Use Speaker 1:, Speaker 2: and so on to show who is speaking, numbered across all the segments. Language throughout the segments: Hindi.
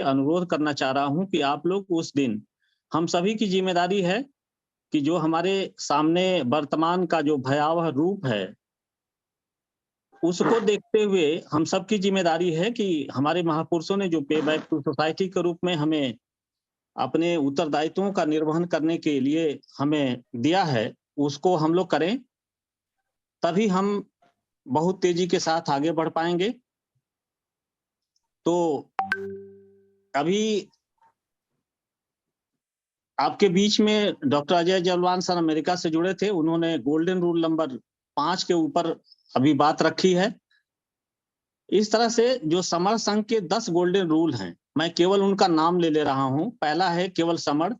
Speaker 1: अनुरोध करना चाह रहा हूं कि आप लोग उस दिन, हम सभी की जिम्मेदारी है कि जो हमारे सामने वर्तमान का जो भयावह रूप है, उसको देखते हुए हम सबकी जिम्मेदारी है कि हमारे महापुरुषों ने जो पे बैक टू सोसाइटी के रूप में हमें अपने उत्तरदायित्वों का निर्वहन करने के लिए हमें दिया है, उसको हम लोग करें, तभी हम बहुत तेजी के साथ आगे बढ़ पाएंगे। तो अभी आपके बीच में डॉक्टर अजय जालवान सर अमेरिका से जुड़े थे, उन्होंने गोल्डन रूल नंबर 5 के ऊपर अभी बात रखी है। इस तरह से जो समर संघ के 10 गोल्डन रूल हैं, मैं केवल उनका नाम ले रहा हूं। पहला है केवल समर,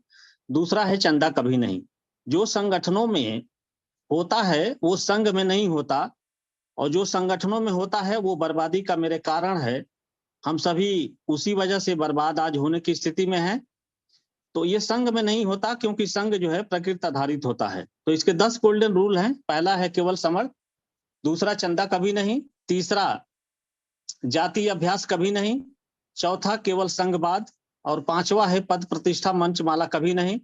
Speaker 1: दूसरा है चंदा कभी नहीं। जो संगठनों में होता है वो संघ में नहीं होता, और जो संगठनों में होता है वो बर्बादी का मेरे कारण है। हम सभी उसी वजह से बर्बाद आज होने की स्थिति में है। तो ये संघ में नहीं होता, क्योंकि संघ जो है प्रकृति आधारित होता है। तो इसके 10 गोल्डन रूल हैं। पहला है केवल समर, दूसरा चंदा कभी नहीं, तीसरा जाति अभ्यास कभी नहीं, चौथा केवल संघवाद, और पांचवा है पद प्रतिष्ठा मंचमाला कभी नहीं,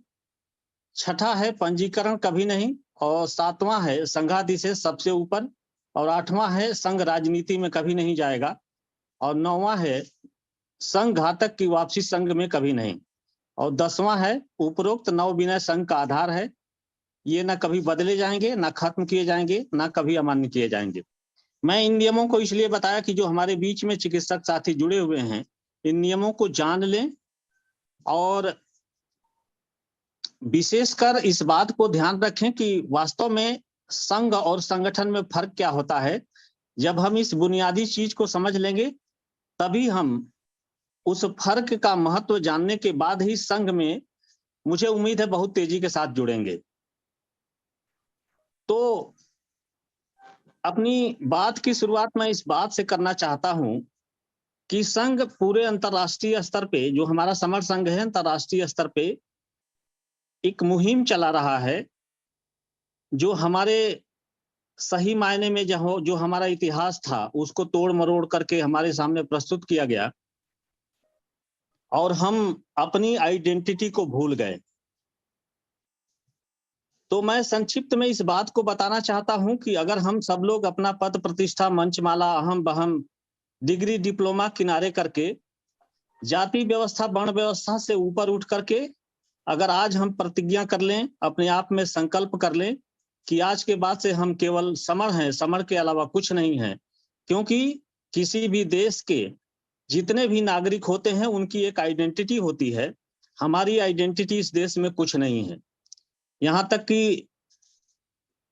Speaker 1: छठा है पंजीकरण कभी नहीं, और सातवां है संघाधिशेष सबसे ऊपर, और आठवां है संघ राजनीति में कभी नहीं जाएगा, और नौवां है संघ घातक की वापसी संघ में कभी नहीं, और 10वां है उपरोक्त नौ विनय संघ का आधार है। ये ना कभी बदले जाएंगे, ना खत्म किए जाएंगे, ना कभी अमान्य किए जाएंगे। मैं इन नियमों को इसलिए बताया कि जो हमारे बीच में चिकित्सक साथी जुड़े हुए हैं, इन नियमों को जान लें, और विशेषकर इस बात को ध्यान रखें कि वास्तव में संघ और संगठन में फर्क क्या होता है। जब हम इस बुनियादी चीज को समझ लेंगे, तभी हम उस फर्क का महत्व जानने के बाद ही संघ में, मुझे उम्मीद है, बहुत तेजी के साथ जुड़ेंगे। तो अपनी बात की शुरुआत मैं इस बात से करना चाहता हूं कि संघ पूरे अंतर्राष्ट्रीय स्तर पे, जो हमारा समर संघ है, अंतर्राष्ट्रीय स्तर पे एक मुहिम चला रहा है, जो हमारे सही मायने में जो हमारा इतिहास था उसको तोड़ मरोड़ करके हमारे सामने प्रस्तुत किया गया, और हम अपनी आइडेंटिटी को भूल गए। तो मैं संक्षिप्त में इस बात को बताना चाहता हूं कि अगर हम सब लोग अपना पद प्रतिष्ठा मंचमाला अहम बहम डिग्री डिप्लोमा किनारे करके जाति व्यवस्था वर्ण व्यवस्था से ऊपर उठ करके अगर आज हम प्रतिज्ञा कर लें, अपने आप में संकल्प कर लें कि आज के बाद से हम केवल समर हैं, समर के अलावा कुछ नहीं है। क्योंकि किसी भी देश के जितने भी नागरिक होते हैं उनकी एक आइडेंटिटी होती है। हमारी आइडेंटिटी इस देश में कुछ नहीं है। यहां तक कि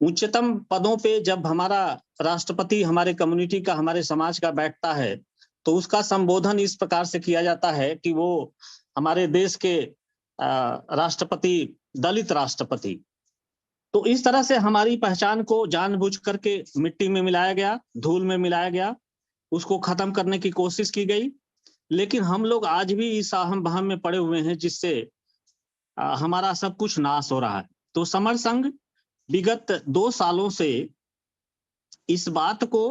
Speaker 1: उच्चतम पदों पे जब हमारा राष्ट्रपति हमारे कम्युनिटी का, हमारे समाज का बैठता है, तो उसका संबोधन इस प्रकार से किया जाता है कि वो हमारे देश के राष्ट्रपति, दलित राष्ट्रपति। तो इस तरह से हमारी पहचान को जानबूझ करके मिट्टी में मिलाया गया, धूल में मिलाया गया, उसको खत्म करने की कोशिश की गई। लेकिन हम लोग आज भी इस अहम बहम में पड़े हुए हैं, जिससे हमारा सब कुछ नाश हो रहा है। तो समर संघ विगत 2 सालों से इस बात को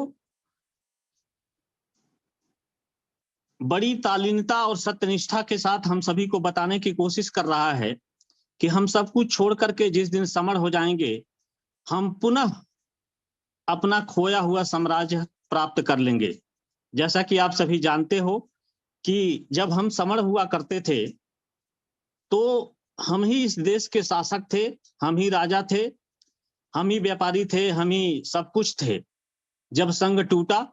Speaker 1: बड़ी तालीनता और सत्यनिष्ठा के साथ हम सभी को बताने की कोशिश कर रहा है कि हम सब कुछ छोड़ करके जिस दिन समर हो जाएंगे, हम पुनः अपना खोया हुआ साम्राज्य प्राप्त कर लेंगे। जैसा कि आप सभी जानते हो कि जब हम समर हुआ करते थे, तो हम ही इस देश के शासक थे, हम ही राजा थे, हम ही व्यापारी थे, हम ही सब कुछ थे। जब संघ टूटा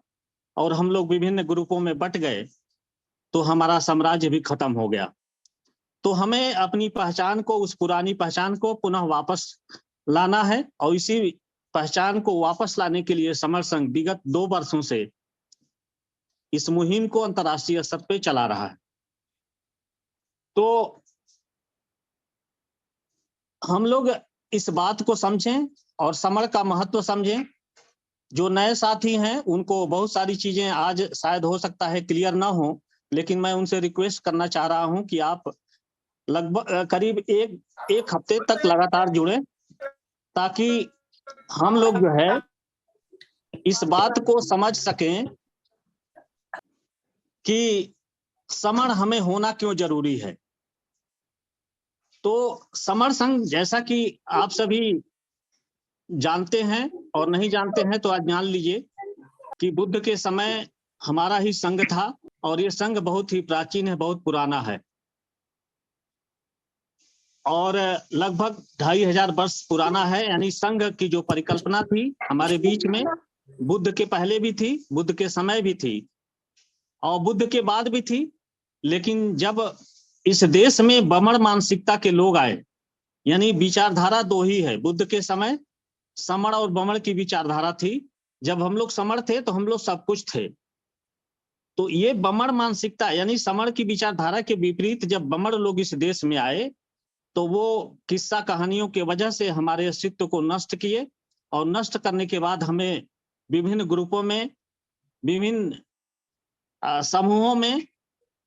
Speaker 1: और हम लोग विभिन्न ग्रुपों में बट गए, तो हमारा साम्राज्य भी खत्म हो गया। तो हमें अपनी पहचान को, उस पुरानी पहचान को पुनः वापस लाना है, और इसी पहचान को वापस लाने के लिए समर संघ विगत 2 वर्षों से इस मुहिम को अंतर्राष्ट्रीय स्तर पे चला रहा है। तो हम लोग इस बात को समझें और समर का महत्व समझें। जो नए साथी हैं उनको बहुत सारी चीजें आज शायद हो सकता है क्लियर ना हो, लेकिन मैं उनसे रिक्वेस्ट करना चाह रहा हूं कि आप लगभग करीब एक हफ्ते तक लगातार जुड़े, ताकि हम लोग जो है इस बात को समझ सकें कि समर हमें होना क्यों जरूरी है। तो समर संघ, जैसा कि आप सभी जानते हैं और नहीं जानते हैं तो आज जान लीजिए कि बुद्ध के समय हमारा ही संघ था, और ये संघ बहुत ही प्राचीन है, बहुत पुराना है, और लगभग 2500 वर्ष पुराना है। यानी संघ की जो परिकल्पना थी हमारे बीच में, बुद्ध के पहले भी थी, बुद्ध के समय भी थी और बुद्ध के बाद भी थी। लेकिन जब इस देश में बमण मानसिकता के लोग आए, यानी विचारधारा दो ही है, बुद्ध के समय समण और बमण की विचारधारा थी। जब हम लोग समण थे तो हम लोग सब कुछ थे। तो ये बमण मानसिकता यानी समण की विचारधारा के विपरीत जब बमण लोग इस देश में आए तो वो किस्सा कहानियों के वजह से हमारे अस्तित्व को नष्ट किए, और नष्ट करने के बाद हमें विभिन्न ग्रुपों में, विभिन्न समूहों में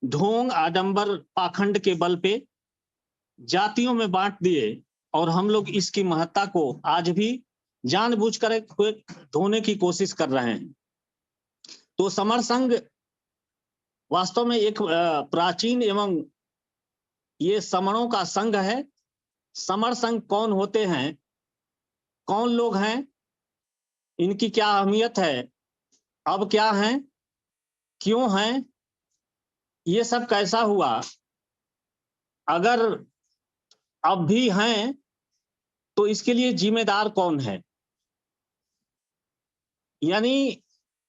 Speaker 1: ढोंग, आडंबर, पाखंड के बल पे जातियों में बांट दिए। और हम लोग इसकी महत्ता को आज भी जानबूझकर धोने की कोशिश कर रहे हैं। तो समर संघ वास्तव में एक प्राचीन एवं ये समणों का संघ है। समर संघ कौन होते हैं, कौन लोग हैं, इनकी क्या अहमियत है, अब क्या है, क्यों है, ये सब कैसा हुआ, अगर अब भी हैं तो इसके लिए जिम्मेदार कौन है। यानी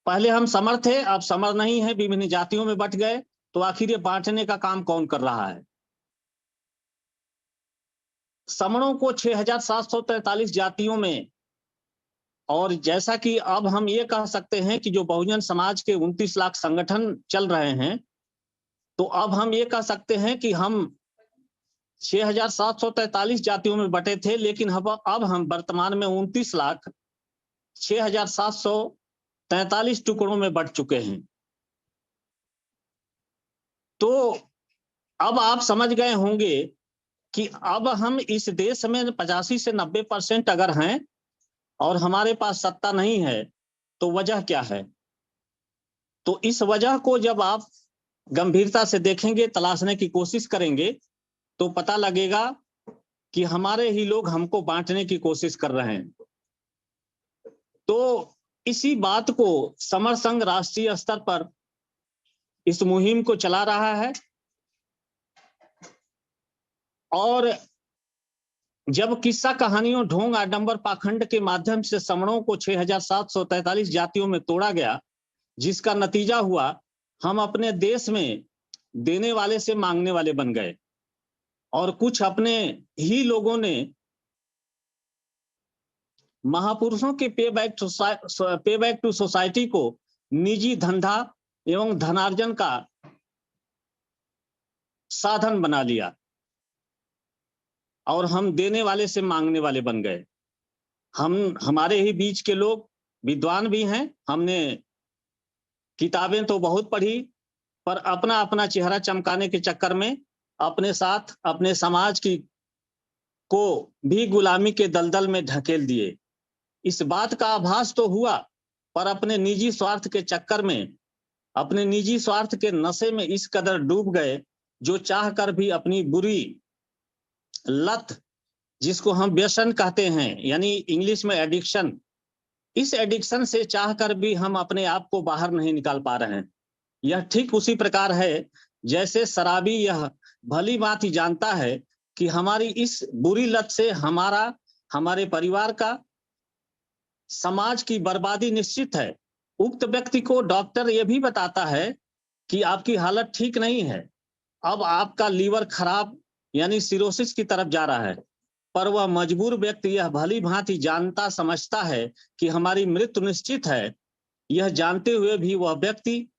Speaker 1: पहले हम समर थे, अब समर नहीं है, विभिन्न जातियों में बट गए, तो आखिर ये बांटने का काम कौन कर रहा है। समणों को 6743 जातियों में, और जैसा कि अब हम ये कह सकते हैं कि जो बहुजन समाज के 29 लाख संगठन चल रहे हैं, तो अब हम ये कह सकते हैं कि हम 6743 जातियों में बटे थे, लेकिन अब हम वर्तमान में 29,06,743 टुकड़ों में बट चुके हैं। तो अब आप समझ गए होंगे कि अब हम इस देश में 85 से 90% अगर हैं और हमारे पास सत्ता नहीं है तो वजह क्या है। तो इस वजह को जब आप गंभीरता से देखेंगे, तलाशने की कोशिश करेंगे, तो पता लगेगा कि हमारे ही लोग हमको बांटने की कोशिश कर रहे हैं। तो इसी बात को समर संघ राष्ट्रीय स्तर पर इस मुहिम को चला रहा है। और जब किस्सा कहानियों, ढोंग, आडंबर, पाखंड के माध्यम से समणों को 6743 जातियों में तोड़ा गया, जिसका नतीजा हुआ हम अपने देश में देने वाले से मांगने वाले बन गए, और कुछ अपने ही लोगों ने महापुरुषों के पे बैक टू सोसाइटी को निजी धंधा एवं धनार्जन का साधन बना लिया, और हम देने वाले से मांगने वाले बन गए। हमारे ही बीच के लोग विद्वान भी हैं, हमने किताबें तो बहुत पढ़ी, पर अपना अपना चेहरा चमकाने के चक्कर में अपने साथ अपने समाज की को भी गुलामी के दलदल में ढकेल दिए। इस बात का आभास तो हुआ, पर अपने निजी स्वार्थ के चक्कर में, अपने निजी स्वार्थ के नशे में इस कदर डूब गए, जो चाहकर भी अपनी बुरी लत, जिसको हम व्यसन कहते हैं, यानी इंग्लिश में एडिक्शन, इस एडिक्शन से चाहकर भी हम अपने आप को बाहर नहीं निकाल पा रहे हैं। यह ठीक उसी प्रकार है जैसे शराबी यह भली भांति जानता है कि हमारी इस बुरी लत से हमारा, हमारे परिवार का, समाज की बर्बादी निश्चित है। उक्त व्यक्ति को डॉक्टर यह भी बताता है कि आपकी हालत ठीक नहीं है, अब आपका लीवर खराब यानी सिरोसिस की तरफ जा रहा है, पर वह मजबूर व्यक्ति यह भली भांति जानता समझता है कि हमारी मृत्यु निश्चित है। यह जानते हुए भी वह व्यक्ति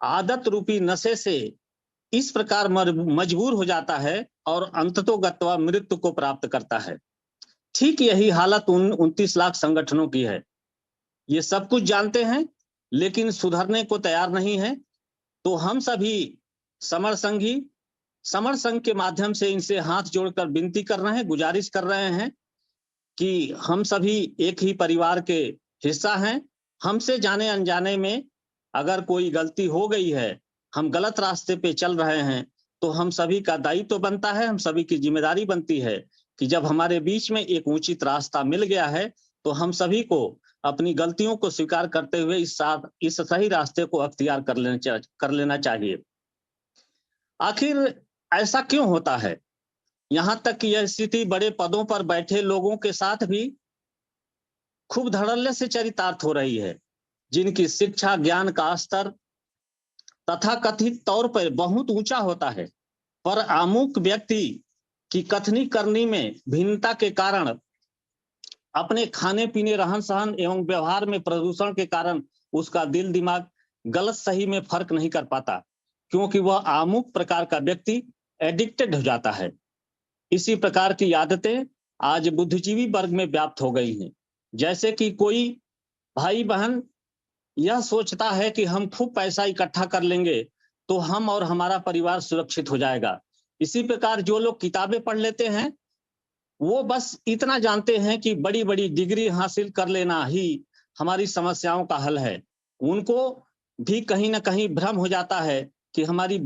Speaker 1: आदत रूपी नशे से इस प्रकार मजबूर हो जाता है और अंततोगत्वा मृत्यु को प्राप्त करता है। ठीक यही हालत उन 29 लाख संगठनों की है। ये सब कुछ जानते हैं लेकिन सुधरने को तैयार नहीं है। तो हम सभी समर संघी, समर संघ के माध्यम से इनसे हाथ जोड़कर विनती कर रहे हैं, गुजारिश कर रहे हैं कि हम सभी एक ही परिवार के हिस्सा हैं। हमसे जाने अनजाने में अगर कोई गलती हो गई है हम गलत रास्ते पे चल रहे हैं, तो हम सभी का दायित्व तो बनता है, हम सभी की जिम्मेदारी बनती है कि जब हमारे बीच में एक उचित रास्ता मिल गया है, तो हम सभी को अपनी गलतियों को स्वीकार करते हुए इस सही रास्ते को अख्तियार कर लेना चाहिए। आखिर ऐसा क्यों होता है? यहाँ तक कि यह स्थिति बड़े पदों पर बैठे लोगों के साथ भी खूब धड़ल्ले से चरितार्थ हो रही है, जिनकी शिक्षा ज्ञान का स्तर तथाकथित तौर पर बहुत ऊंचा होता है, पर आमुक व्यक्ति की कथनी करनी में भिन्नता के कारण, अपने खाने पीने रहन सहन एवं व्यवहार में प्रदूषण के कारण उसका दिल दिमाग गलत सही में फर्क नहीं कर पाता, क्योंकि वह आमुक प्रकार का व्यक्ति एडिक्टेड हो जाता है। इसी प्रकार की आदतें आज बुद्धिजीवी वर्ग में व्याप्त हो गई हैं। जैसे कि कोई भाई बहन यह सोचता है कि हम खूब पैसा इकट्ठा कर लेंगे तो हम और हमारा परिवार सुरक्षित हो जाएगा। इसी प्रकार जो लोग किताबें पढ़ लेते हैं, वो बस इतना जानते हैं कि बड़ी बड़ी डिग्री हासिल कर लेना ही हमारी समस्याओं का हल है। उनको भी कहीं ना कहीं भ्रम हो जाता है कि हमारी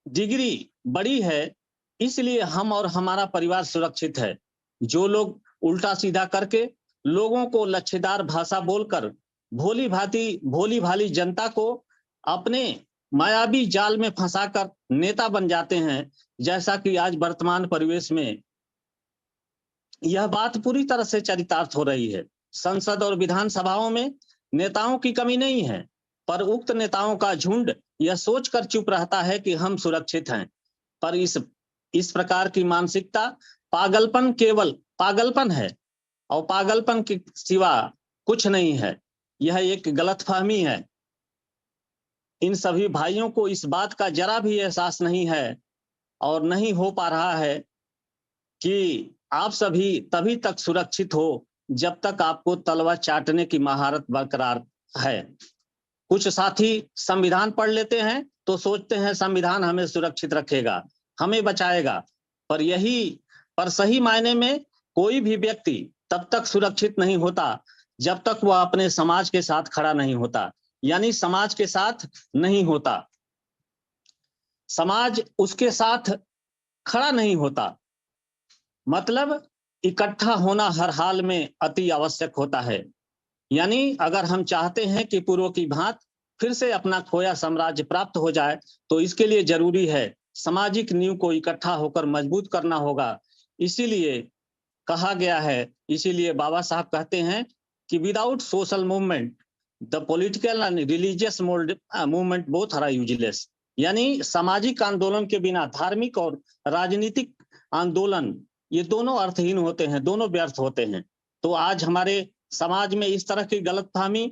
Speaker 1: डिग्री बड़ी है, इसलिए हम और हमारा परिवार सुरक्षित है। जो लोग उल्टा सीधा करके लोगों को लच्छेदार भाषा बोलकर भोली भाली जनता को अपने मायावी जाल में फंसाकर नेता बन जाते हैं, जैसा कि आज वर्तमान परिवेश में यह बात पूरी तरह से चरितार्थ हो रही है। संसद और विधानसभाओं में नेताओं की कमी नहीं है, पर उक्त नेताओं का झुंड यह सोचकर चुप रहता है कि हम सुरक्षित हैं। पर इस प्रकार की मानसिकता केवल पागलपन है, और पागलपन के सिवा कुछ नहीं है। यह एक गलतफहमी है। इन सभी भाइयों को इस बात का जरा भी एहसास नहीं है और नहीं हो पा रहा है कि आप सभी तभी तक सुरक्षित हो जब तक आपको तलवार चाटने की महारत बरकरार है। कुछ साथी संविधान पढ़ लेते हैं तो सोचते हैं संविधान हमें सुरक्षित रखेगा, हमें बचाएगा, पर सही मायने में कोई भी व्यक्ति तब तक सुरक्षित नहीं होता जब तक वह अपने समाज के साथ खड़ा नहीं होता, यानी समाज के साथ नहीं होता, समाज उसके साथ खड़ा नहीं होता। मतलब इकट्ठा होना हर हाल में अति आवश्यक होता है। यानी अगर हम चाहते हैं कि पूर्व की भांति फिर से अपना खोया साम्राज्य प्राप्त हो जाए, तो इसके लिए जरूरी है सामाजिक नींव को इकट्ठा होकर मजबूत करना होगा। इसीलिए कहा गया है, इसीलिए बाबा साहब कहते हैं कि without social movement the political and religious movement both are useless. यानी सामाजिक आंदोलन के बिना धार्मिक और राजनीतिक आंदोलन ये दोनों अर्थहीन होते हैं, दोनों व्यर्थ होते हैं। तो आज हमारे समाज में इस तरह की गलतफहमी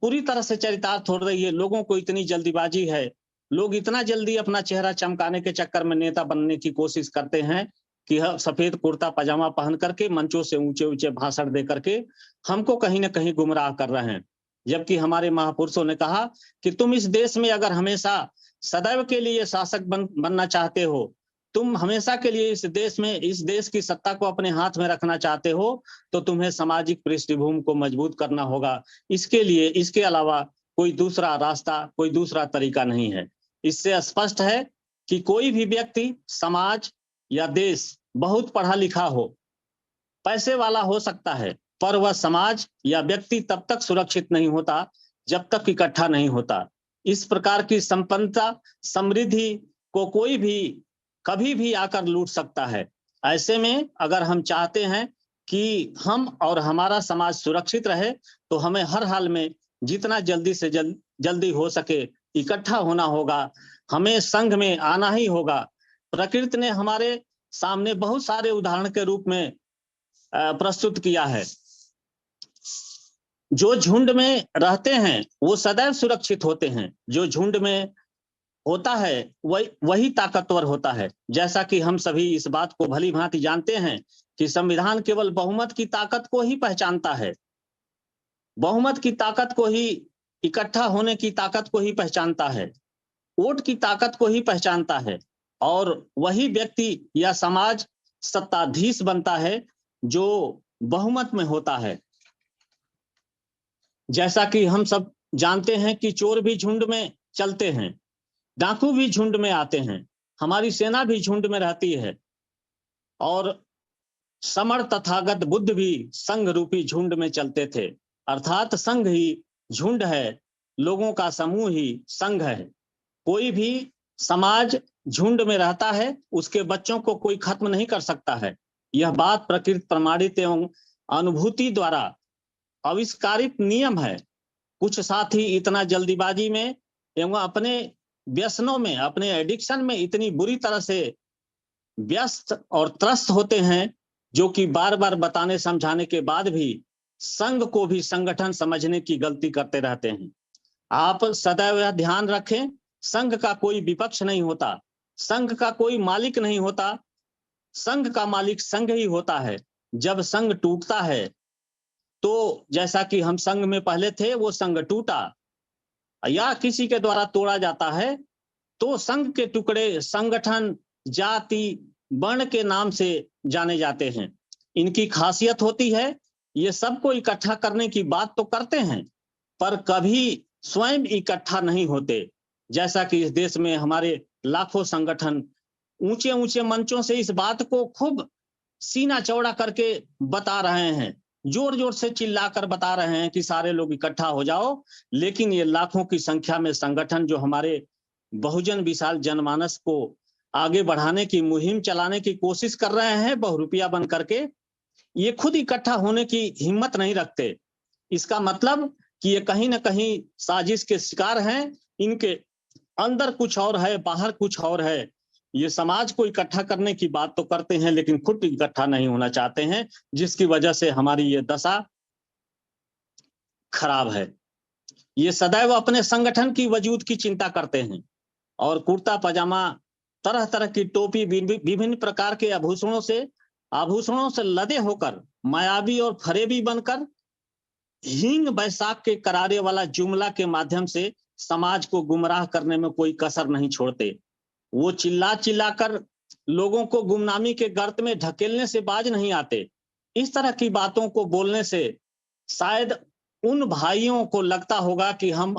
Speaker 1: पूरी तरह से चरितार्थ हो रही है। लोगों को इतनी जल्दीबाजी है, लोग इतना जल्दी अपना चेहरा चमकाने के चक्कर में नेता बनने की कोशिश करते हैं कि सफेद कुर्ता पजामा पहन करके मंचों से ऊंचे ऊंचे भाषण दे करके हमको कहीं ना कहीं गुमराह कर रहे हैं। जबकि हमारे महापुरुषों ने कहा कि तुम इस देश में अगर हमेशा सदैव के लिए शासक बनना चाहते हो, तुम हमेशा के लिए इस देश की सत्ता को अपने हाथ में रखना चाहते हो, तो तुम्हें सामाजिक पृष्ठभूमि को मजबूत करना होगा। इसके अलावा कोई दूसरा रास्ता, कोई दूसरा तरीका नहीं है। इससे स्पष्ट है कि कोई भी व्यक्ति, समाज या देश बहुत पढ़ा लिखा हो, पैसे वाला हो सकता है, पर वह समाज या व्यक्ति तब तक सुरक्षित नहीं होता जब तक इकट्ठा नहीं होता। इस प्रकार की संपन्नता, समृद्धि को कोई भी कभी भी आकर लूट सकता है। ऐसे में अगर हम चाहते हैं कि हम और हमारा समाज सुरक्षित रहे, तो हमें हर हाल में जितना जल्दी से जल्दी हो सके इकट्ठा होना होगा, हमें संघ में आना ही होगा। प्रकृति ने हमारे सामने बहुत सारे उदाहरण के रूप में प्रस्तुत किया है। जो झुंड में रहते हैं वो सदैव सुरक्षित होते हैं, जो झुंड में होता है वही ताकतवर होता है। जैसा कि हम सभी इस बात को भली भांति जानते हैं कि संविधान केवल बहुमत की ताकत को ही पहचानता है, बहुमत की ताकत को ही, इकट्ठा होने की ताकत को ही पहचानता है, वोट की ताकत को ही पहचानता है, और वही व्यक्ति या समाज सत्ताधीश बनता है जो बहुमत में होता है। जैसा कि हम सब जानते हैं कि चोर भी झुंड में चलते हैं, डाकू भी झुंड में आते हैं, हमारी सेना भी झुंड में रहती है, और समर तथागत बुद्ध भी संघ रूपी झुंड में चलते थे। अर्थात संघ ही झुंड है, लोगों का समूह ही संघ है। कोई भी समाज झुंड में रहता है, उसके बच्चों को कोई खत्म नहीं कर सकता है। यह बात प्रकृति प्रमाणित एवं अनुभूति द्वारा आविष्कारित नियम है। कुछ साथी इतना जल्दीबाजी में एवं अपने व्यसनों में, अपने एडिक्शन में इतनी बुरी तरह से व्यस्त और त्रस्त होते हैं, जो कि बार बार बताने समझाने के बाद भी संघ को भी संगठन समझने की गलती करते रहते हैं। आप सदैव यह ध्यान रखें, संघ का कोई विपक्ष नहीं होता, संघ का कोई मालिक नहीं होता, संघ का मालिक संघ ही होता है। जब संघ टूटता है तो जैसा कि हम संघ में पहले थे, वो संघ टूटा या किसी के द्वारा तोड़ा जाता है, तो संघ के टुकड़े संगठन, जाति, वर्ण के नाम से जाने जाते हैं। इनकी खासियत होती है, ये सबको इकट्ठा करने की बात तो करते हैं, पर कभी स्वयं इकट्ठा नहीं होते। जैसा कि इस देश में हमारे लाखों संगठन ऊंचे ऊंचे मंचों से इस बात को खूब सीना चौड़ा करके बता रहे हैं, जोर जोर से चिल्लाकर बता रहे हैं कि सारे लोग इकट्ठा हो जाओ, लेकिन ये लाखों की संख्या में संगठन जो हमारे बहुजन विशाल जनमानस को आगे बढ़ाने की मुहिम चलाने की कोशिश कर रहे हैं बहुरूपिया बन करके, ये खुद इकट्ठा होने की हिम्मत नहीं रखते। इसका मतलब कि ये कहीं ना कहीं साजिश के शिकार हैं, इनके अंदर कुछ और है, बाहर कुछ और है। ये समाज को इकट्ठा करने की बात तो करते हैं, लेकिन खुद इकट्ठा नहीं होना चाहते हैं, जिसकी वजह से हमारी ये दशा खराब है। ये सदैव अपने संगठन की वजूद की चिंता करते हैं, और कुर्ता पजामा, तरह तरह की टोपी, विभिन्न प्रकार के आभूषणों से लदे होकर, मायावी और फरेबी बनकर, हींग बैसाख के करारे वाला जुमला के माध्यम से समाज को गुमराह करने में कोई कसर नहीं छोड़ते। वो चिल्ला चिल्ला कर लोगों को गुमनामी के गर्त में ढकेलने से बाज नहीं आते। इस तरह की बातों को बोलने से शायद उन भाइयों को लगता होगा कि हम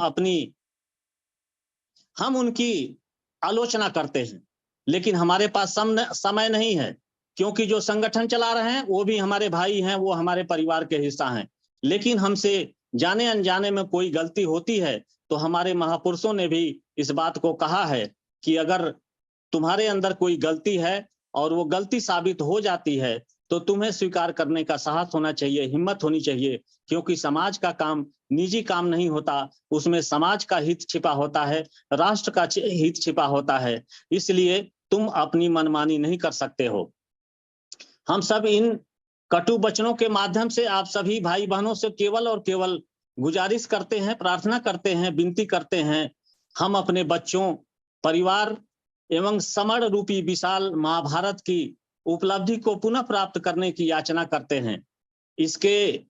Speaker 1: उनकी आलोचना करते हैं, लेकिन हमारे पास समय नहीं है, क्योंकि जो संगठन चला रहे हैं वो भी हमारे भाई हैं, वो हमारे परिवार के हिस्सा हैं। लेकिन हमसे जाने अनजाने में कोई गलती होती है तो हमारे महापुरुषों ने भी इस बात को कहा है कि अगर तुम्हारे अंदर कोई गलती है और वो गलती साबित हो जाती है तो तुम्हें स्वीकार करने का साहस होना चाहिए, हिम्मत होनी चाहिए, क्योंकि समाज का काम निजी काम नहीं होता, उसमें समाज का हित छिपा होता है, राष्ट्र का हित छिपा होता है। इसलिए तुम अपनी मनमानी नहीं कर सकते हो। हम सब इन कटु वचनों के माध्यम से आप सभी भाई बहनों से केवल और केवल गुजारिश करते हैं, प्रार्थना करते हैं, विनती करते हैं। हम अपने बच्चों, परिवार एवं समर रूपी विशाल महाभारत की उपलब्धि को पुनः प्राप्त करने की याचना करते हैं। इसके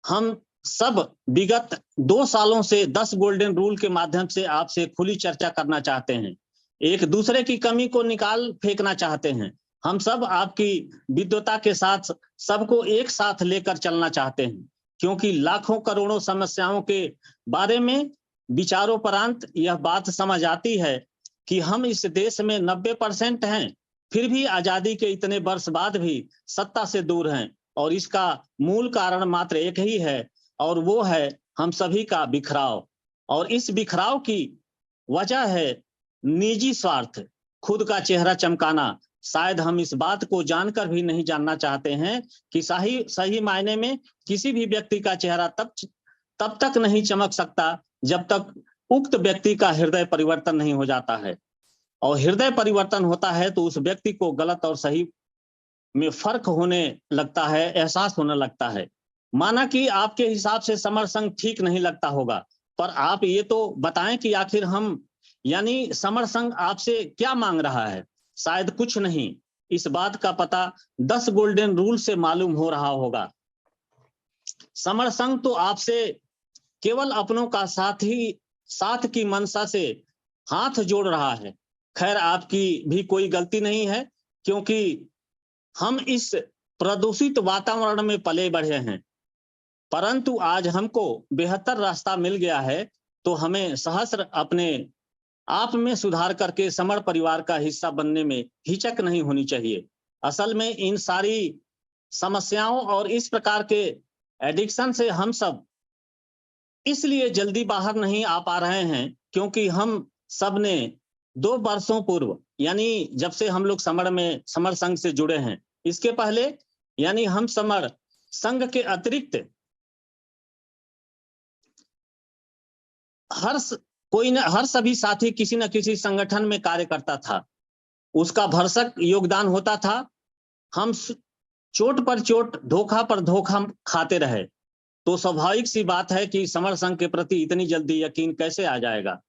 Speaker 1: हम सब विगत 2 सालों से 10 गोल्डन रूल के माध्यम से आपसे खुली चर्चा करना चाहते हैं, एक दूसरे की कमी को निकाल फेंकना चाहते हैं। हम सब आपकी विद्वता के साथ सबको एक साथ लेकर चलना चाहते हैं, क्योंकि लाखों करोड़ों समस्याओं के बारे में विचारोपरांत यह बात समझ आती है कि हम इस देश में 90% हैं, फिर भी आजादी के इतने वर्ष बाद भी सत्ता से दूर हैं, और इसका मूल कारण मात्र एक ही है, और वो है हम सभी का बिखराव। और इस बिखराव की वजह है निजी स्वार्थ, खुद का चेहरा चमकाना। शायद हम इस बात को जानकर भी नहीं जानना चाहते हैं कि सही मायने में किसी भी व्यक्ति का चेहरा तब तक नहीं चमक सकता जब तक उक्त व्यक्ति का हृदय परिवर्तन नहीं हो जाता है। और हृदय परिवर्तन होता है तो उस व्यक्ति को गलत और सही में फर्क होने लगता है, एहसास होने लगता है। माना कि आपके हिसाब से समर संघ ठीक नहीं लगता होगा, पर आप ये तो बताएं कि आखिर हम यानी समर संघ आपसे क्या मांग रहा है। शायद कुछ नहीं, इस बात का पता 10 गोल्डन रूल से मालूम हो रहा होगा। समर संघ तो आपसे केवल अपनों का साथ की मनसा से हाथ जोड़ रहा है। खैर, आपकी भी कोई गलती नहीं है, क्योंकि हम इस प्रदूषित वातावरण में पले बढ़े हैं। परंतु आज हमको बेहतर रास्ता मिल गया है, तो हमें सहस्र अपने आप में सुधार करके समर परिवार का हिस्सा बनने में हिचक नहीं होनी चाहिए। असल में इन सारी समस्याओं और इस प्रकार के एडिक्शन से हम सब इसलिए जल्दी बाहर नहीं आ पा रहे हैं, क्योंकि हम सब ने 2 वर्षों पूर्व, यानी जब से हम लोग समर संघ से जुड़े हैं, इसके पहले यानी हम समर संघ के अतिरिक्त हर सभी साथी किसी न किसी संगठन में कार्य करता था, उसका भरसक योगदान होता था। हम चोट पर चोट, धोखा पर धोखा खाते रहे, तो स्वाभाविक सी बात है कि समर संघ के प्रति इतनी जल्दी यकीन कैसे आ जाएगा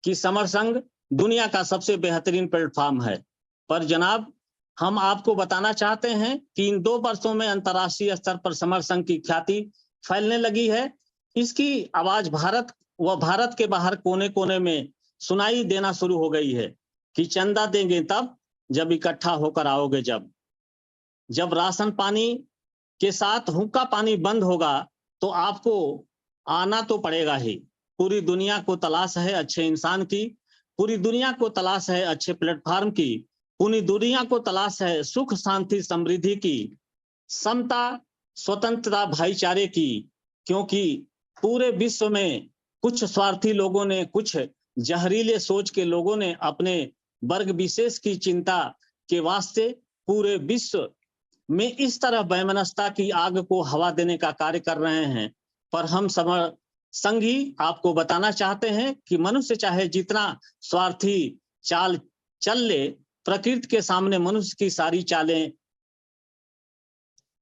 Speaker 1: कि समर संघ दुनिया का सबसे बेहतरीन प्लेटफॉर्म है। पर जनाब, हम आपको बताना चाहते हैं कि इन 2 वर्षों में अंतर्राष्ट्रीय स्तर पर समर संघ की ख्याति फैलने लगी है। इसकी आवाज भारत के बाहर कोने कोने में सुनाई देना शुरू हो गई है कि चंदा देंगे तब जब इकट्ठा होकर आओगे, जब राशन पानी के साथ हुक्का पानी बंद होगा तो आपको आना तो पड़ेगा ही। पूरी दुनिया को तलाश है अच्छे इंसान की, पूरी दुनिया को तलाश है अच्छे प्लेटफॉर्म की, पूरी दुनिया को तलाश है सुख शांति समृद्धि की, समता स्वतंत्रता भाईचारे की। क्योंकि पूरे विश्व में कुछ स्वार्थी लोगों ने, कुछ जहरीले सोच के लोगों ने अपने वर्ग विशेष की चिंता के वास्ते पूरे विश्व में इस तरह वैमनस्यता की आग को हवा देने का कार्य कर रहे हैं। पर हम समर संघी आपको बताना चाहते हैं कि मनुष्य चाहे जितना स्वार्थी चाल चल ले, प्रकृति के सामने मनुष्य की सारी चालें,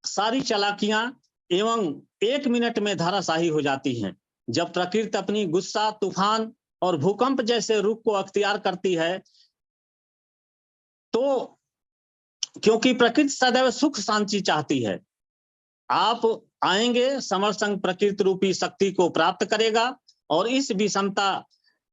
Speaker 1: सारी चालाकियां एवं 1 मिनट में धराशायी हो जाती हैं। जब प्रकृति अपनी गुस्सा, तूफान और भूकंप जैसे रुख को अख्तियार करती है, तो क्योंकि प्रकृति सदैव सुख शांति चाहती है। आप आएंगे, समर संघ प्रकृति रूपी शक्ति को प्राप्त करेगा और इस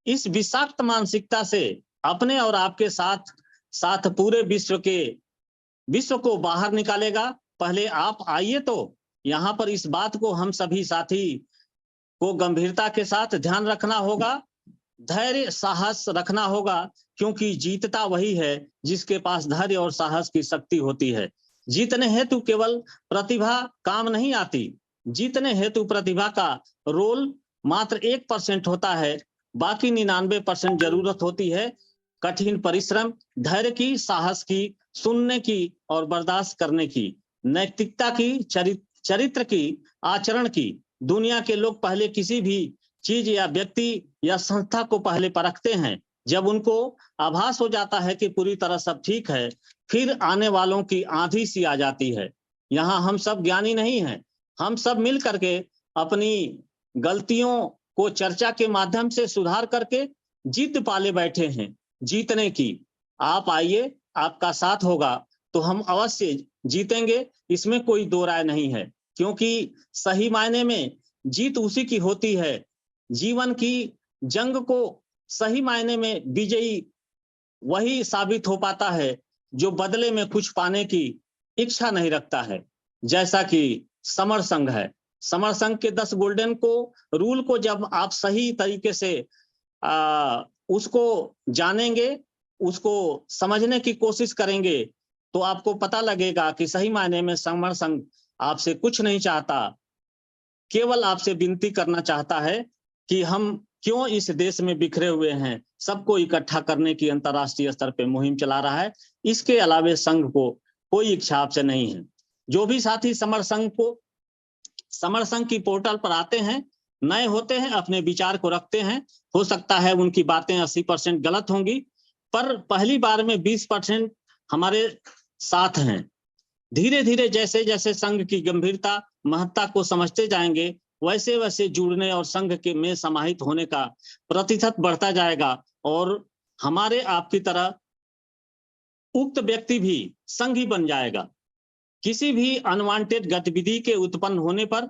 Speaker 1: इस विषाक्त मानसिकता से अपने और आपके साथ पूरे विश्व को बाहर निकालेगा। पहले आप आइए, तो यहाँ पर इस बात को हम सभी साथी को गंभीरता के साथ ध्यान रखना होगा, धैर्य साहस रखना होगा, क्योंकि जीतता वही है जिसके पास धैर्य और साहस की शक्ति होती है। जीतने हेतु केवल प्रतिभा काम नहीं आती, जीतने हेतु प्रतिभा का रोल मात्र 1% होता है, बाकी 99% जरूरत होती है कठिन परिश्रम, धैर्य की, साहस की, सुनने की और बर्दाश्त करने की, नैतिकता की, चरित्र की, आचरण की। दुनिया के लोग पहले किसी भी चीज या व्यक्ति या संस्था को पहले परखते हैं। जब उनको आभास हो जाता है कि पूरी तरह सब ठीक है, फिर आने वालों की आंधी सी आ जाती है। यहाँ हम सब ज्ञानी नहीं हैं, हम सब मिल करके अपनी गलतियों को चर्चा के माध्यम से सुधार करके जिद पाले बैठे हैं जीतने की। आप आइए, आपका साथ होगा तो हम अवश्य जीतेंगे, इसमें कोई दो राय नहीं है। क्योंकि सही मायने में जीत उसी की होती है, जीवन की जंग को सही मायने में विजयी वही साबित हो पाता है जो बदले में कुछ पाने की इच्छा नहीं रखता है। जैसा कि समर संघ है, समर संघ के 10 गोल्डन रूल को जब आप सही तरीके से उसको जानेंगे, उसको समझने की कोशिश करेंगे, तो आपको पता लगेगा कि सही मायने में समर संघ आपसे कुछ नहीं चाहता, केवल आपसे विनती करना चाहता है कि हम क्यों इस देश में बिखरे हुए हैं, सबको इकट्ठा करने की अंतर्राष्ट्रीय स्तर पे मुहिम चला रहा है। इसके अलावे संघ को कोई इच्छा आपसे नहीं है। जो भी साथी समर संघ की पोर्टल पर आते हैं, नए होते हैं, अपने विचार को रखते हैं, हो सकता है उनकी बातें 80% गलत होंगी, पर पहली बार में 20% हमारे साथ हैं। धीरे धीरे जैसे जैसे संघ की गंभीरता महत्ता को समझते जाएंगे, वैसे वैसे जुड़ने और संघ के में समाहित होने का प्रतिशत बढ़ता जाएगा और हमारे आपकी तरह उक्त व्यक्ति भी संघी बन जाएगा। किसी भी अनवांटेड गतिविधि के उत्पन्न होने पर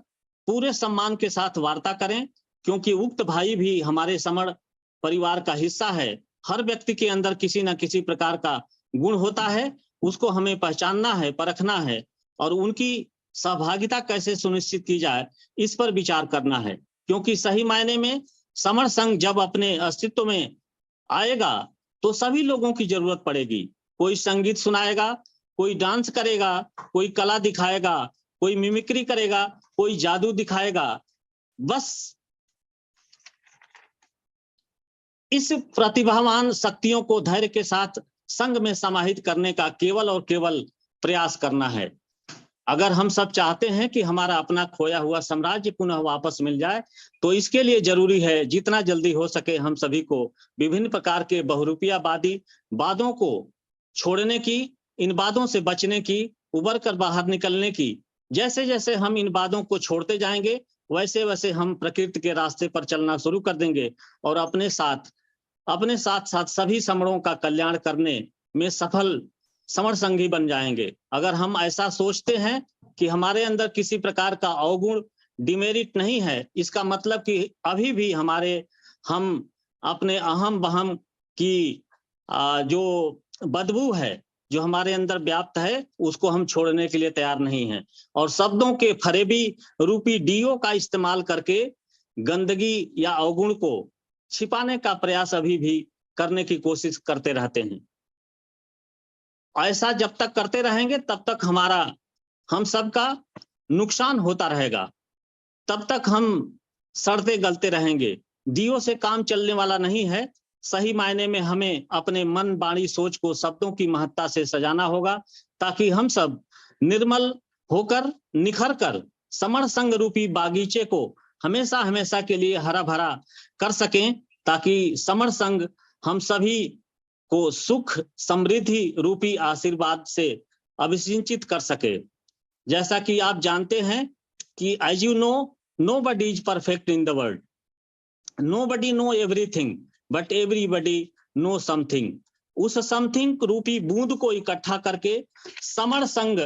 Speaker 1: पूरे सम्मान के साथ वार्ता करें, क्योंकि उक्त भाई भी हमारे समर परिवार का हिस्सा है। हर व्यक्ति के अंदर किसी न किसी प्रकार का गुण होता है, उसको हमें पहचानना है, परखना है और उनकी सहभागिता कैसे सुनिश्चित की जाए, इस पर विचार करना है। क्योंकि सही मायने में समर संघ जब अपने अस्तित्व में आएगा तो सभी लोगों की जरूरत पड़ेगी। कोई संगीत सुनाएगा, कोई डांस करेगा, कोई कला दिखाएगा, कोई मिमिक्री करेगा, कोई जादू दिखाएगा। बस इस प्रतिभावान शक्तियों को धैर्य के साथ संघ में समाहित करने का केवल और केवल प्रयास करना है। अगर हम सब चाहते हैं कि हमारा अपना खोया हुआ साम्राज्य पुनः वापस मिल जाए, तो इसके लिए जरूरी है जितना जल्दी हो सके हम सभी को विभिन्न प्रकार के बहुरूपियावादी वादों को छोड़ने की, इन वादों से बचने की, उबर कर बाहर निकलने की। जैसे जैसे हम इन वादों को छोड़ते जाएंगे, वैसे वैसे हम प्रकृति के रास्ते पर चलना शुरू कर देंगे और अपने साथ साथ सभी समरों का कल्याण करने में सफल समर संघी बन जाएंगे। अगर हम ऐसा सोचते हैं कि हमारे अंदर किसी प्रकार का अवगुण, डिमेरिट नहीं है, इसका मतलब कि अभी भी हम अपने अहम बहम की जो बदबू है जो हमारे अंदर व्याप्त है, उसको हम छोड़ने के लिए तैयार नहीं हैं और शब्दों के फरेबी रूपी डीओ का इस्तेमाल करके गंदगी या अवगुण को छिपाने का प्रयास अभी भी करने की कोशिश करते रहते हैं। ऐसा जब तक करते रहेंगे तब तक हम सबका नुकसान होता रहेगा, तब तक हम सड़ते गलते रहेंगे। दियो से काम चलने वाला नहीं है। सही मायने में हमें अपने मन, वाणी, सोच को शब्दों की महत्ता से सजाना होगा, ताकि हम सब निर्मल होकर, निखर कर समर संघ रूपी बागीचे को हमेशा हमेशा के लिए हरा भरा कर सकें, ताकि समर संघ हम सभी को सुख समृद्धि रूपी आशीर्वाद से अभिसिंचित कर सके। जैसा कि आप जानते हैं कि as you know, nobody is perfect in the world, nobody know everything, but everybody know something। उस समथिंग रूपी बूंद को इकट्ठा करके समर संघ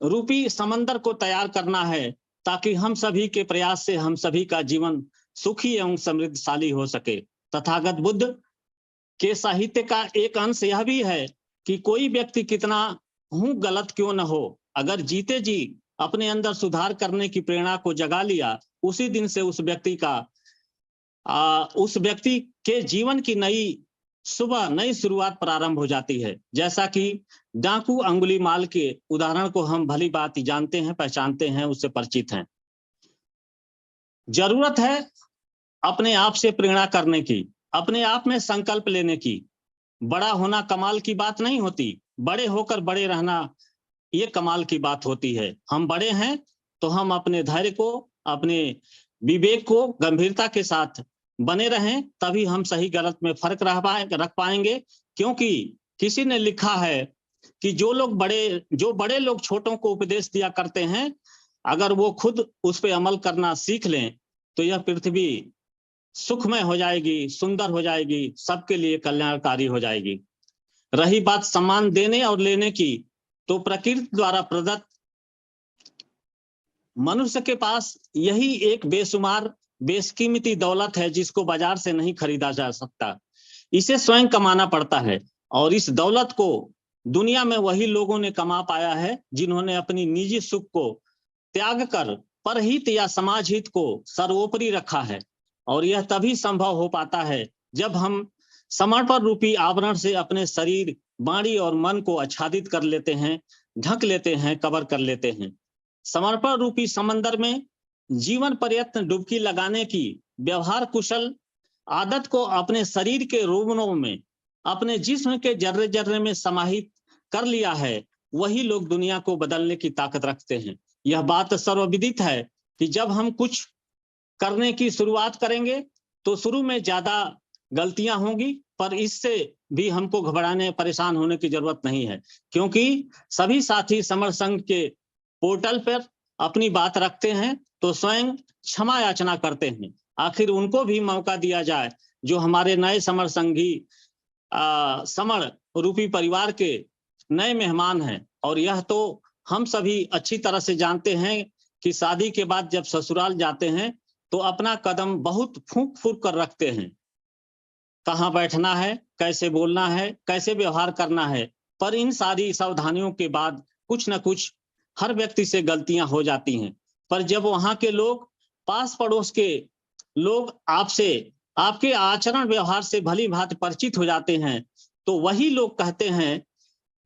Speaker 1: रूपी समंदर को तैयार करना है, ताकि हम सभी के प्रयास से हम सभी का जीवन सुखी एवं समृद्धशाली हो सके। तथागत बुद्ध के साहित्य का एक अंश यह भी है कि कोई व्यक्ति कितना गलत क्यों न हो, अगर जीते जी अपने अंदर सुधार करने की प्रेरणा को जगा लिया, उसी दिन से उस व्यक्ति के जीवन की नई शुरुआत प्रारंभ हो जाती है। जैसा कि डाकू अंगुलीमाल के उदाहरण को हम भली बात जानते हैं, पहचानते हैं, उससे परिचित हैं। जरूरत है अपने आप से प्रेरणा करने की, अपने आप में संकल्प लेने की। बड़ा होना कमाल की बात नहीं होती, बड़े होकर बड़े रहना ये कमाल की बात होती है। हम बड़े हैं तो हम अपने धैर्य को, अपने विवेक को गंभीरता के साथ बने रहें, तभी हम सही गलत में फर्क रख पाएंगे। क्योंकि किसी ने लिखा है कि जो बड़े लोग छोटों को उपदेश दिया करते हैं, अगर वो खुद उस पर अमल करना सीख लें तो यह पृथ्वी सुखमय हो जाएगी, सुंदर हो जाएगी, सबके लिए कल्याणकारी हो जाएगी। रही बात सम्मान देने और लेने की, तो प्रकृति द्वारा प्रदत्त मनुष्य के पास यही एक बेशुमार बेशकीमती दौलत है, जिसको बाजार से नहीं खरीदा जा सकता। इसे स्वयं कमाना पड़ता है और इस दौलत को दुनिया में वही लोगों ने कमा पाया है जिन्होंने अपनी निजी सुख को त्याग कर परहित या समाज हित को सर्वोपरि रखा है। और यह तभी संभव हो पाता है जब हम समर्पण रूपी आवरण से अपने शरीर, वाणी और मन को आच्छादित कर लेते हैं, ढक लेते हैं, कवर कर लेते हैं। समर्पण रूपी समंदर में जीवन पर्यंत डुबकी लगाने की व्यवहार कुशल आदत को अपने शरीर के रोमनों में, अपने जिस्म के जर्रे जर्रे में समाहित कर लिया है, वही लोग दुनिया को बदलने की ताकत रखते हैं। यह बात सर्वविदित है कि जब हम कुछ करने की शुरुआत करेंगे तो शुरू में ज्यादा गलतियां होंगी, पर इससे भी हमको घबराने, परेशान होने की जरूरत नहीं है, क्योंकि सभी साथी समर संघ के पोर्टल पर अपनी बात रखते हैं तो स्वयं क्षमा याचना करते हैं। आखिर उनको भी मौका दिया जाए जो हमारे नए समर संघी समर रूपी परिवार के नए मेहमान हैं। और यह तो हम सभी अच्छी तरह से जानते हैं कि शादी के बाद जब ससुराल जाते हैं तो अपना कदम बहुत फूंक फूंक कर रखते हैं, कहाँ बैठना है, कैसे बोलना है, कैसे व्यवहार करना है। पर इन सारी सावधानियों के बाद कुछ ना कुछ हर व्यक्ति से गलतियां हो जाती हैं, पर जब वहां के लोग, पास पड़ोस के लोग आपसे, आपके आचरण व्यवहार से भली भांति परिचित हो जाते हैं, तो वही लोग कहते हैं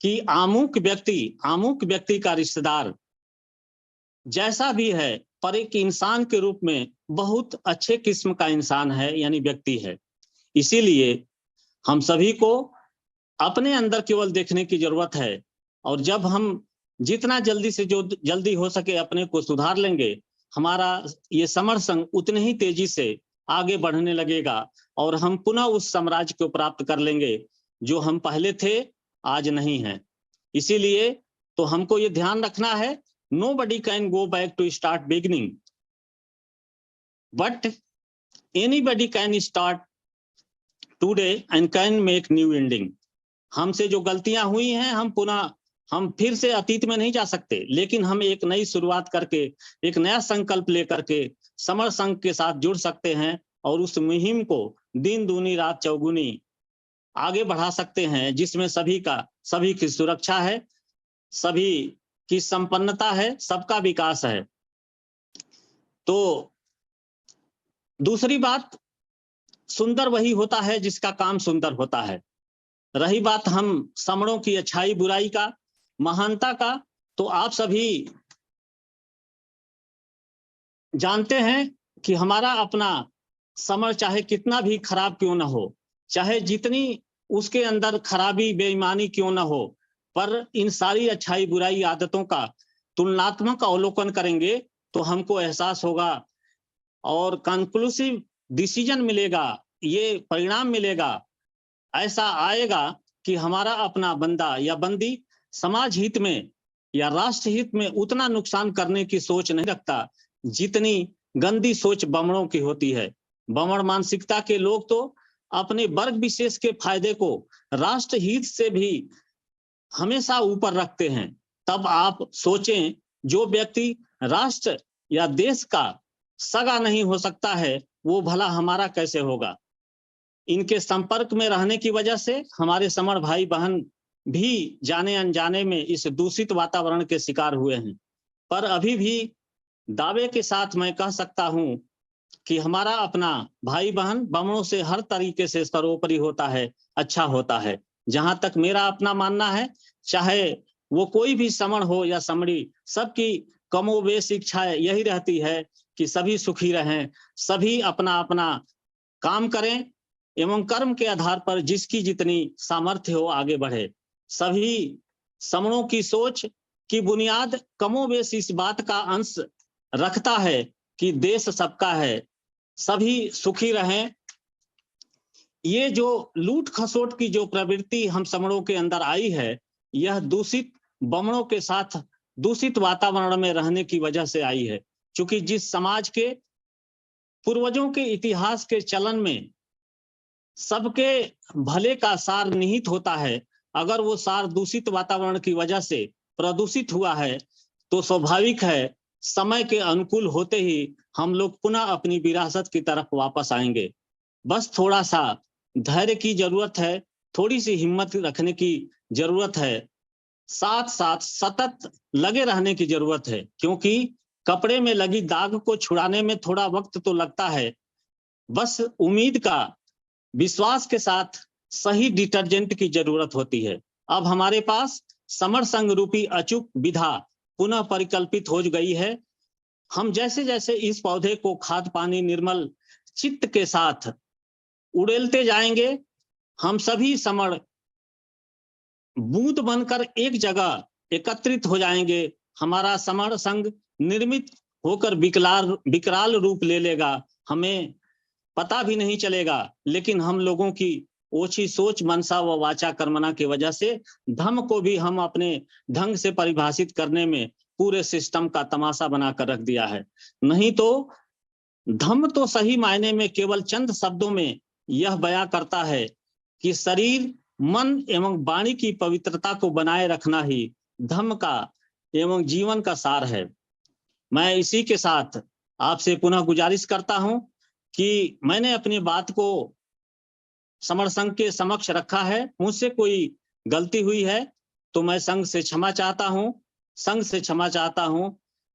Speaker 1: कि आमुक व्यक्ति का रिश्तेदार जैसा भी है, पर एक इंसान के रूप में बहुत अच्छे किस्म का इंसान है, यानी व्यक्ति है। इसीलिए हम सभी को अपने अंदर केवल देखने की जरूरत है, और जब हम जितना जल्दी से जो जल्दी हो सके अपने को सुधार लेंगे, हमारा ये समर संघ उतने ही तेजी से आगे बढ़ने लगेगा, और हम पुनः उस साम्राज्य को प्राप्त कर लेंगे जो हम पहले थे, आज नहीं है। इसीलिए तो हमको ये ध्यान रखना है, nobody can go back to start beginning, but anybody can start today and can make new ending। हमसे जो गलतियां हुई हैं, हम फिर से अतीत में नहीं जा सकते, लेकिन हम एक नई शुरुआत करके, एक नया संकल्प लेकर के समर संघ के साथ जुड़ सकते हैं, और उस मुहिम को दिन दूनी रात चौगुनी आगे बढ़ा सकते हैं, जिसमें सभी की सुरक्षा है, सभी की संपन्नता है, सबका विकास है। तो दूसरी बात, सुंदर वही होता है जिसका काम सुंदर होता है। रही बात हम समणों की अच्छाई बुराई का, महानता का, तो आप सभी जानते हैं कि हमारा अपना समर चाहे कितना भी खराब क्यों ना हो, चाहे जितनी उसके अंदर खराबी बेईमानी क्यों ना हो, पर इन सारी अच्छाई बुराई आदतों का तुलनात्मक अवलोकन करेंगे तो हमको एहसास होगा और कंक्लूसिव डिसीजन मिलेगा, ये परिणाम मिलेगा, ऐसा आएगा कि हमारा अपना बंदा या बंदी समाज हित में या राष्ट्र हित में उतना नुकसान करने की सोच नहीं रखता जितनी गंदी सोच बमणों की होती है। बमण मानसिकता के लोग तो अपने वर्ग विशेष के फायदे को राष्ट्र हित से भी हमेशा ऊपर रखते हैं। तब आप सोचें, जो व्यक्ति राष्ट्र या देश का सगा नहीं हो सकता है, वो भला हमारा कैसे होगा। इनके संपर्क में रहने की वजह से हमारे समर भाई बहन भी जाने अनजाने में इस दूषित वातावरण के शिकार हुए हैं। पर अभी भी दावे के साथ मैं कह सकता हूं कि हमारा अपना भाई बहन बमणों से हर तरीके से सर्वोपरि होता है, अच्छा होता है। जहां तक मेरा अपना मानना है, चाहे वो कोई भी समण हो या समणी, सबकी कमोबेश इच्छा यही रहती है कि सभी सुखी रहें, सभी अपना अपना काम करें एवं कर्म के आधार पर जिसकी जितनी सामर्थ्य हो आगे बढ़े। सभी समणों की सोच की बुनियाद कमोबेश इस बात का अंश रखता है कि देश सबका है, सभी सुखी रहें। ये जो लूट खसोट की जो प्रवृत्ति हम समणों के अंदर आई है, यह दूषित बमणों के साथ दूषित वातावरण में रहने की वजह से आई है। क्योंकि जिस समाज के पूर्वजों के इतिहास के चलन में सबके भले का सार निहित होता है, अगर वो सार दूषित वातावरण की वजह से प्रदूषित हुआ है, तो स्वाभाविक है समय के अनुकूल होते ही हम लोग पुनः अपनी विरासत की तरफ वापस आएंगे। बस थोड़ा सा धैर्य की जरूरत है, थोड़ी सी हिम्मत रखने की जरूरत है, साथ साथ सतत लगे रहने की जरूरत है। क्योंकि कपड़े में लगी दाग को छुड़ाने में थोड़ा वक्त तो लगता है, बस उम्मीद का, विश्वास के साथ सही डिटर्जेंट की जरूरत होती है। अब हमारे पास समर संघ रूपी अचूक विधा पुनः परिकल्पित हो गई है। हम जैसे जैसे इस पौधे को खाद पानी निर्मल चित्त के साथ उड़ेलते जाएंगे, हम सभी समर बूंद बनकर एक जगह एकत्रित हो जाएंगे। हमारा समर संघ निर्मित होकर विकराल रूप ले लेगा, हमें पता भी नहीं चलेगा। लेकिन हम लोगों की ओछी सोच, मनसा व वाचा कर्मणा की वजह से धम्म को भी हम अपने ढंग से परिभाषित करने में पूरे सिस्टम का तमाशा बनाकर रख दिया है। नहीं तो धम्म तो सही मायने में केवल चंद शब्दों में यह बयां करता है कि शरीर, मन एवं वाणी की पवित्रता को बनाए रखना ही धम्म का एवं जीवन का सार है। मैं इसी के साथ आपसे पुनः गुजारिश करता हूं कि मैंने अपनी बात को समर संघ के समक्ष रखा है। मुझसे कोई गलती हुई है तो मैं संघ से क्षमा चाहता हूं। संघ से क्षमा चाहता हूं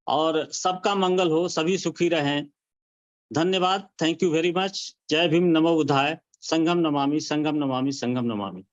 Speaker 1: और सबका मंगल हो, सभी सुखी रहें। धन्यवाद, थैंक यू वेरी मच। जय भीम, नमो बुद्धाय, संघम नमामि, संघम नमामि, संघम नमामि।